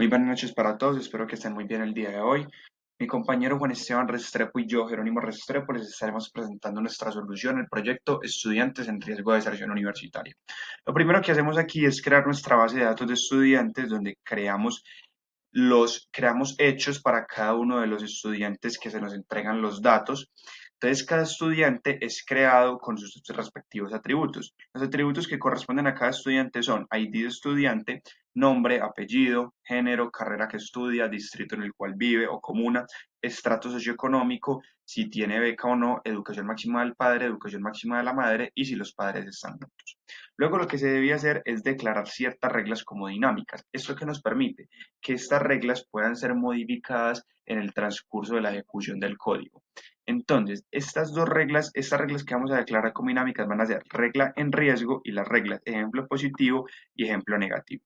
Muy buenas noches para todos, espero que estén muy bien el día de hoy. Mi compañero Juan Esteban Restrepo y yo, Jerónimo Restrepo, les estaremos presentando nuestra solución al proyecto Estudiantes en Riesgo de Deserción Universitaria. Lo primero que hacemos aquí es crear nuestra base de datos de estudiantes donde creamos hechos para cada uno de los estudiantes que se nos entregan los datos. Entonces, cada estudiante es creado con sus respectivos atributos. Los atributos que corresponden a cada estudiante son ID de estudiante, nombre, apellido, género, carrera que estudia, distrito en el cual vive o comuna, estrato socioeconómico, si tiene beca o no, educación máxima del padre, educación máxima de la madre y si los padres están juntos. Luego lo que se debía hacer es declarar ciertas reglas como dinámicas. Esto que nos permite que estas reglas puedan ser modificadas en el transcurso de la ejecución del código. Entonces, estas reglas que vamos a declarar como dinámicas van a ser regla en riesgo y las reglas ejemplo positivo y ejemplo negativo.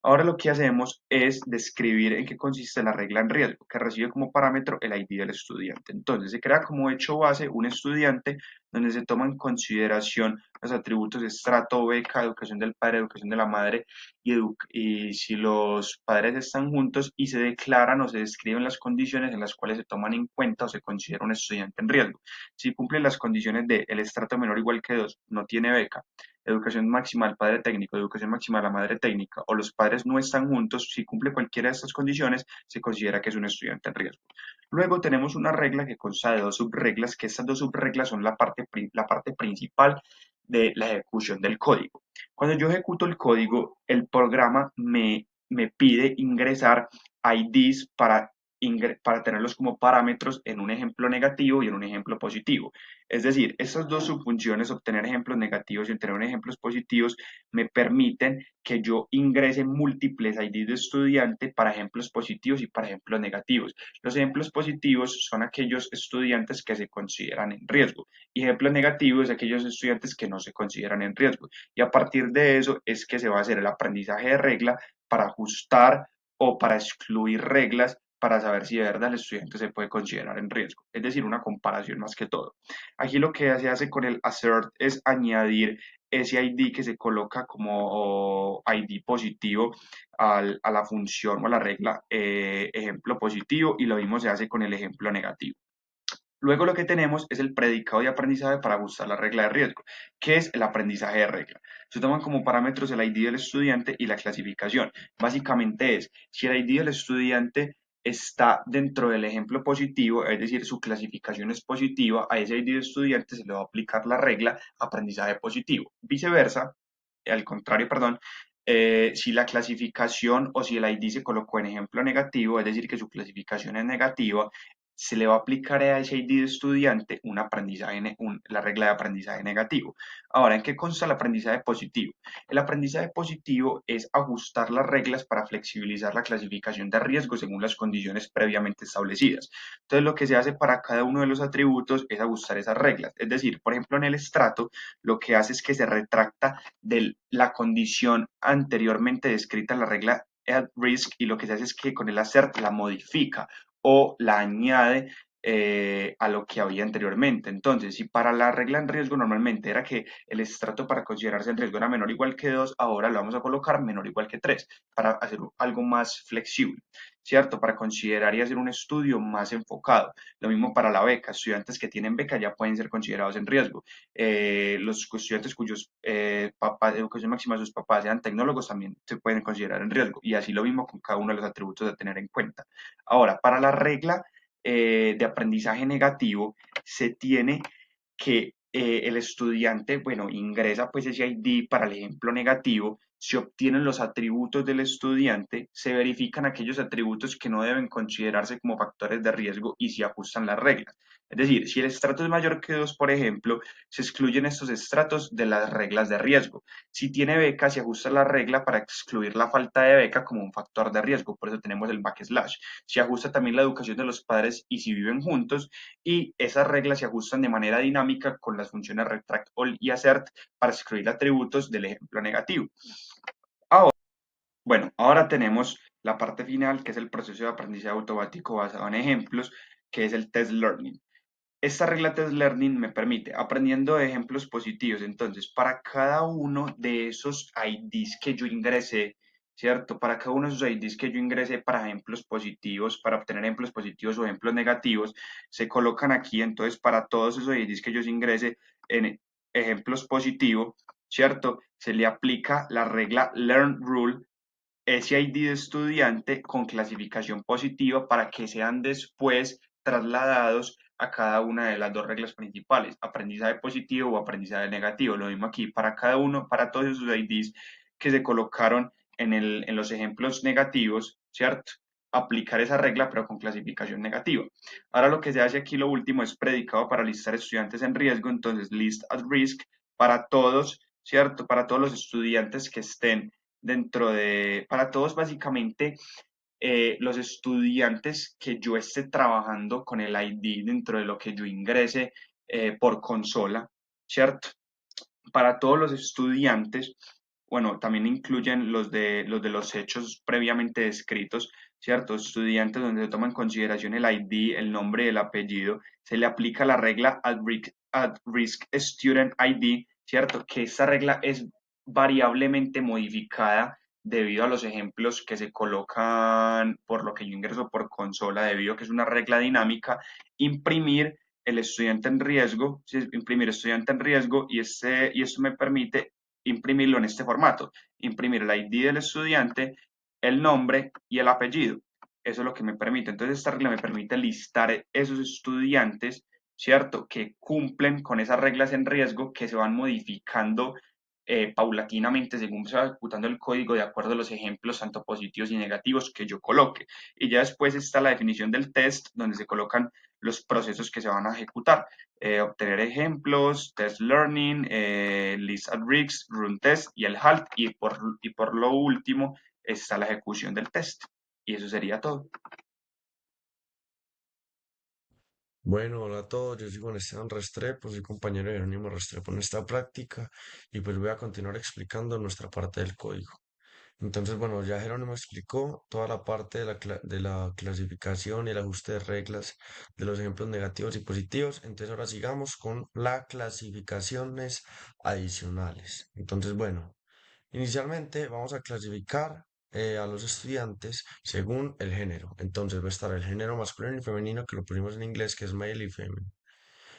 Ahora lo que hacemos es describir en qué consiste la regla en riesgo, que recibe como parámetro el ID del estudiante. Entonces, se crea como hecho base un estudiante donde se toma en consideración los atributos de estrato, beca, educación del padre, educación de la madre y si los padres están juntos y se declaran o se describen las condiciones en las cuales se toman en cuenta o se considera un estudiante en riesgo. Si cumple las condiciones de el estrato menor o igual que 2, no tiene beca, educación máxima del padre técnico, educación máxima de la madre técnica, o los padres no están juntos, si cumple cualquiera de estas condiciones, se considera que es un estudiante en riesgo. Luego tenemos una regla que consta de dos subreglas, que estas dos subreglas son la parte principal de la ejecución del código. Cuando yo ejecuto el código, el programa me pide ingresar IDs para tenerlos como parámetros en un ejemplo negativo y en un ejemplo positivo. Es decir, estas dos subfunciones, obtener ejemplos negativos y obtener ejemplos positivos, me permiten que yo ingrese múltiples IDs de estudiante para ejemplos positivos y para ejemplos negativos. Los ejemplos positivos son aquellos estudiantes que se consideran en riesgo y ejemplos negativos aquellos estudiantes que no se consideran en riesgo. Y a partir de eso es que se va a hacer el aprendizaje de regla para ajustar o para excluir reglas para saber si de verdad el estudiante se puede considerar en riesgo. Es decir, una comparación más que todo. Aquí lo que se hace con el assert es añadir ese ID que se coloca como ID positivo a la función o a la regla ejemplo positivo y lo mismo se hace con el ejemplo negativo. Luego lo que tenemos es el predicado de aprendizaje para ajustar la regla de riesgo, que es el aprendizaje de regla. Se toman como parámetros el ID del estudiante y la clasificación. Básicamente es, si el ID del estudiante está dentro del ejemplo positivo, es decir, su clasificación es positiva, a ese ID de estudiante se le va a aplicar la regla aprendizaje positivo. Viceversa, al contrario, perdón, si la clasificación o si el ID se colocó en ejemplo negativo, es decir, que su clasificación es negativa, se le va a aplicar a ese ID de estudiante la regla de aprendizaje negativo. Ahora, ¿en qué consta el aprendizaje positivo? El aprendizaje positivo es ajustar las reglas para flexibilizar la clasificación de riesgo según las condiciones previamente establecidas. Entonces, lo que se hace para cada uno de los atributos es ajustar esas reglas. Es decir, por ejemplo, en el estrato, lo que hace es que se retracta de la condición anteriormente descrita en la regla at risk y lo que se hace es que con el assert la modifica o la añade a lo que había anteriormente. Entonces, si para la regla en riesgo normalmente era que el estrato para considerarse en riesgo era menor o igual que 2, ahora lo vamos a colocar menor o igual que 3 para hacer algo más flexible, ¿cierto? Para considerar y hacer un estudio más enfocado. Lo mismo para la beca. Estudiantes que tienen beca ya pueden ser considerados en riesgo. Los estudiantes cuyos papás, educación máxima de sus papás sean tecnólogos también se pueden considerar en riesgo. Y así lo mismo con cada uno de los atributos a tener en cuenta. Ahora, para la regla de aprendizaje negativo, se tiene que el estudiante, bueno, ingresa pues ese ID para el ejemplo negativo, se obtienen los atributos del estudiante, se verifican aquellos atributos que no deben considerarse como factores de riesgo y se ajustan las reglas. Es decir, si el estrato es mayor que 2, por ejemplo, se excluyen estos estratos de las reglas de riesgo. Si tiene beca, se ajusta la regla para excluir la falta de beca como un factor de riesgo, por eso tenemos el backslash. Se ajusta también la educación de los padres y si viven juntos, y esas reglas se ajustan de manera dinámica con las funciones retract, all y assert para excluir atributos del ejemplo negativo. Ahora, bueno, ahora tenemos la parte final, que es el proceso de aprendizaje automático basado en ejemplos, que es el test learning. Esta regla test learning me permite, aprendiendo de ejemplos positivos, entonces, para cada uno de esos IDs que yo ingresé, ¿cierto? Para cada uno de esos IDs que yo ingrese para ejemplos positivos, para obtener ejemplos positivos o ejemplos negativos, se colocan aquí. Entonces, para todos esos IDs que yo ingrese en ejemplos positivos, ¿cierto? Se le aplica la regla Learn Rule, ese ID de estudiante con clasificación positiva, para que sean después trasladados a cada una de las dos reglas principales, aprendizaje positivo o aprendizaje negativo. Lo mismo aquí, para cada uno, para todos esos IDs que se colocaron en los ejemplos negativos, ¿cierto? Aplicar esa regla, pero con clasificación negativa. Ahora lo que se hace aquí, lo último, es predicado para listar estudiantes en riesgo. Entonces, list at risk para todos, ¿cierto? Para todos los estudiantes que estén para todos básicamente, los estudiantes que yo esté trabajando con el ID dentro de lo que yo ingrese por consola, ¿cierto? Para todos los estudiantes, bueno, también incluyen los de los hechos previamente descritos, ¿cierto? Estudiantes donde se toma en consideración el ID, el nombre y el apellido, se le aplica la regla at risk student ID, ¿cierto? Que esta regla es variablemente modificada debido a los ejemplos que se colocan por lo que yo ingreso por consola, debido a que es una regla dinámica. Imprimir el estudiante en riesgo, imprimir estudiante en riesgo, y esto me permite imprimirlo en este formato, imprimir el ID del estudiante, el nombre y el apellido. Eso es lo que me permite. Entonces esta regla me permite listar esos estudiantes, ¿cierto? Que cumplen con esas reglas en riesgo, que se van modificando paulatinamente según se va ejecutando el código, de acuerdo a los ejemplos tanto positivos y negativos que yo coloque. Y ya después está la definición del test, donde se colocan los procesos que se van a ejecutar. Obtener ejemplos, test learning, list at risk, run test y el halt. Y por lo último está la ejecución del test. Y eso sería todo. Bueno, hola a todos, yo soy Juan Esteban Restrepo, soy compañero de Jerónimo Restrepo en esta práctica y pues voy a continuar explicando nuestra parte del código. Entonces, bueno, ya Jerónimo explicó toda la parte de la clasificación y el ajuste de reglas de los ejemplos negativos y positivos. Entonces, ahora sigamos con las clasificaciones adicionales. Entonces, bueno, inicialmente vamos a clasificar a los estudiantes según el género. Entonces va a estar el género masculino y femenino, que lo pusimos en inglés, que es male y female.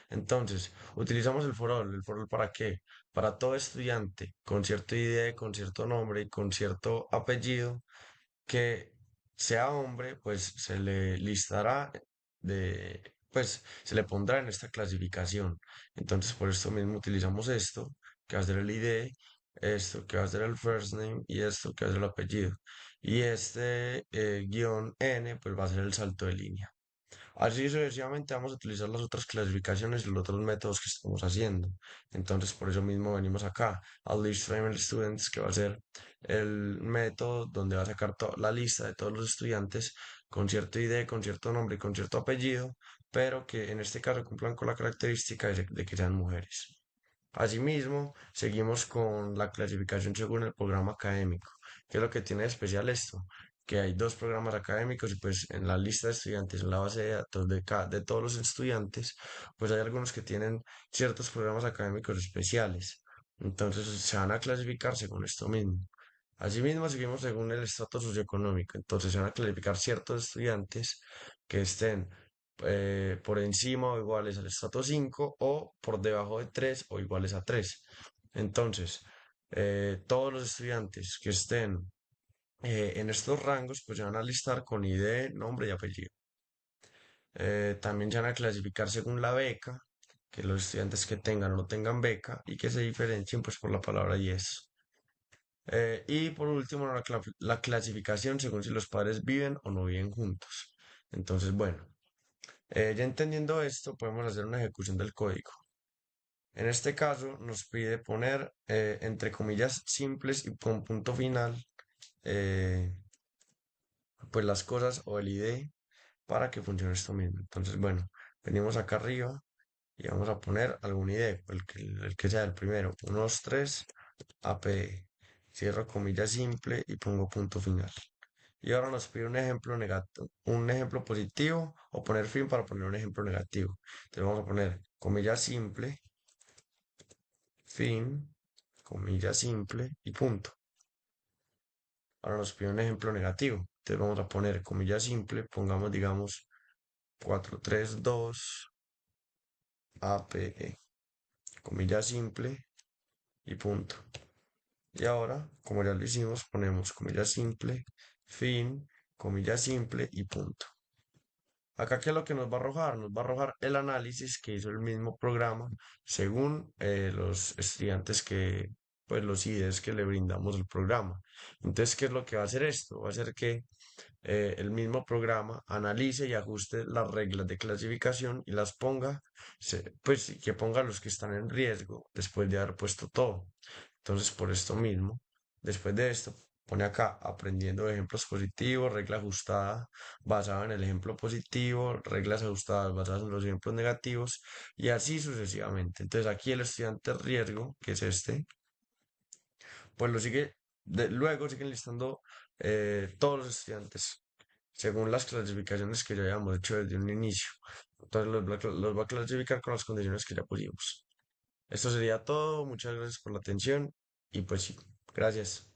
Entonces, utilizamos el for all. ¿El for all para qué? Para todo estudiante con cierto ID, con cierto nombre y con cierto apellido que sea hombre, pues se le listará pues se le pondrá en esta clasificación. Entonces, por esto mismo utilizamos esto, que va a ser el ID, esto que va a ser el first name y esto que va a ser el apellido. Y este guión N, pues va a ser el salto de línea. Así sucesivamente vamos a utilizar las otras clasificaciones y los otros métodos que estamos haciendo. Entonces, por eso mismo venimos acá al list female students, que va a ser el método donde va a sacar la lista de todos los estudiantes con cierto ID, con cierto nombre y con cierto apellido, pero que en este caso cumplan con la característica de que sean mujeres. Asimismo, seguimos con la clasificación según el programa académico. ¿Qué es lo que tiene de especial esto? Que hay dos programas académicos y pues en la lista de estudiantes, en la base de datos de todos los estudiantes, pues hay algunos que tienen ciertos programas académicos especiales. Entonces se van a clasificar según esto mismo. Asimismo, seguimos según el estatus socioeconómico. Entonces se van a clasificar ciertos estudiantes que estén por encima o iguales al estrato 5 o por debajo de 3 o iguales a 3. Entonces, todos los estudiantes que estén en estos rangos, pues se van a listar con ID, nombre y apellido. También se van a clasificar según la beca, que los estudiantes que tengan o no tengan beca y que se diferencien pues por la palabra yes. Y por último, la clasificación según si los padres viven o no viven juntos. Entonces, bueno, ya entendiendo esto, podemos hacer una ejecución del código. En este caso, nos pide poner entre comillas simples y con punto final, eh, pues las cosas o el ID para que funcione esto mismo. Entonces, bueno, venimos acá arriba y vamos a poner algún ID, el que sea el primero. 1, 2, 3, APE. Cierro comilla simple y pongo punto final. Y ahora nos pide un ejemplo negativo, un ejemplo positivo o poner fin para poner un ejemplo negativo. Entonces vamos a poner comilla simple, fin, comilla simple y punto. Ahora nos pide un ejemplo negativo. Entonces vamos a poner comilla simple, pongamos, digamos, 432 APE, comilla simple y punto. Y ahora, como ya lo hicimos, ponemos comilla simple, fin, comilla simple y punto. Acá, ¿qué es lo que nos va a arrojar? Nos va a arrojar el análisis que hizo el mismo programa según los estudiantes pues los IDs que le brindamos el programa. Entonces, ¿qué es lo que va a hacer esto? Va a hacer que el mismo programa analice y ajuste las reglas de clasificación y las ponga, pues y que ponga los que están en riesgo después de haber puesto todo. Entonces, por esto mismo, después de esto, pone acá aprendiendo ejemplos positivos, regla ajustada basada en el ejemplo positivo, reglas ajustadas basadas en los ejemplos negativos y así sucesivamente. Entonces, aquí el estudiante riesgo, que es este, pues lo sigue, luego siguen listando todos los estudiantes según las clasificaciones que ya habíamos hecho desde un inicio. Entonces los va a clasificar con las condiciones que ya pusimos. Esto sería todo. Muchas gracias por la atención y pues sí, gracias.